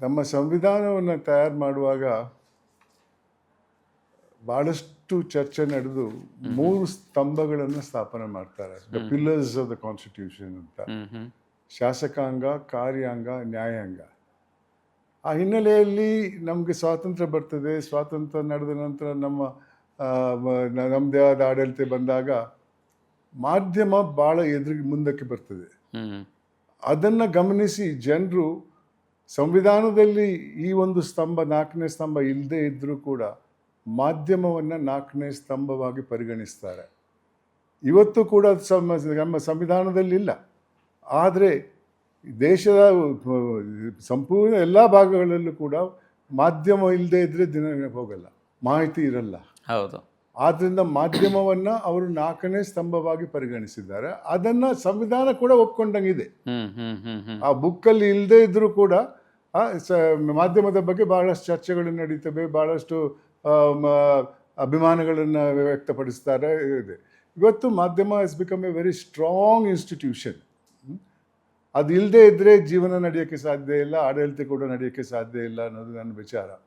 ನಮ್ಮ ಸಂವಿಧಾನವನ್ನು ತಯಾರು ಮಾಡುವಾಗ ಭಾಳಷ್ಟು ಚರ್ಚೆ ನಡೆದು 3 ಸ್ತಂಭಗಳನ್ನು ಸ್ಥಾಪನೆ ಮಾಡ್ತಾರೆ. The pillars of the constitution ಅಂತ. ಶಾಸಕಾಂಗ, ಕಾರ್ಯಾಂಗ, ನ್ಯಾಯಾಂಗ. ಆ ಹಿನ್ನೆಲೆಯಲ್ಲಿ ನಮಗೆ ಸ್ವಾತಂತ್ರ್ಯ ಬರ್ತದೆ. ಸ್ವಾತಂತ್ರ್ಯ ನಡೆದ ನಂತರ ನಮ್ಮದೇ ಆದ ಆಡಳಿತ ಬಂದಾಗ ಮಾಧ್ಯಮ ಭಾಳ ಮುಂದಕ್ಕೆ ಬರ್ತದೆ. ಅದನ್ನು ಗಮನಿಸಿ ಜನರು ಸಂವಿಧಾನದಲ್ಲಿ ಈ ಒಂದು ಸ್ತಂಭ, 4ನೇ ಸ್ತಂಭ ಇಲ್ಲದೆ ಇದ್ದರೂ ಕೂಡ ಮಾಧ್ಯಮವನ್ನು 4ನೇ ಸ್ತಂಭವಾಗಿ ಪರಿಗಣಿಸ್ತಾರೆ. ಇವತ್ತು ಕೂಡ ನಮ್ಮ ಸಂವಿಧಾನದಲ್ಲಿ ಇಲ್ಲ. ಆದರೆ ದೇಶದ ಸಂಪೂರ್ಣ ಎಲ್ಲ ಭಾಗಗಳಲ್ಲೂ ಕೂಡ ಮಾಧ್ಯಮ ಇಲ್ಲದೆ ಇದ್ದರೆ ದಿನ ಹೋಗಲ್ಲ, ಮಾಹಿತಿ ಇರಲ್ಲ. ಹೌದು. ಆದ್ದರಿಂದ ಮಾಧ್ಯಮವನ್ನು ಅವರು 4ನೇ ಸ್ತಂಭವಾಗಿ ಪರಿಗಣಿಸಿದ್ದಾರೆ. ಅದನ್ನು ಸಂವಿಧಾನ ಕೂಡ ಒಪ್ಕೊಂಡಂಗಿದೆ. ಆ ಬುಕ್ಕಲ್ಲಿ ಇಲ್ಲದೆ ಇದ್ದರೂ ಕೂಡ ಮಾಧ್ಯಮದ ಬಗ್ಗೆ ಭಾಳಷ್ಟು ಚರ್ಚೆಗಳು ನಡೀತವೆ, ಭಾಳಷ್ಟು ಅಭಿಮಾನಗಳನ್ನು ವ್ಯಕ್ತಪಡಿಸ್ತಾರೆ. ಇವತ್ತು ಮಾಧ್ಯಮ has become A very strong institution. ಅದು ಇಲ್ಲದೆ ಇದ್ದರೆ ಜೀವನ ನಡೆಯೋಕ್ಕೆ ಸಾಧ್ಯ ಇಲ್ಲ, ಆಡಳಿತ ಕೂಡ ನಡೆಯೋಕ್ಕೆ ಸಾಧ್ಯ ಇಲ್ಲ ಅನ್ನೋದು ನನ್ನ ವಿಚಾರ.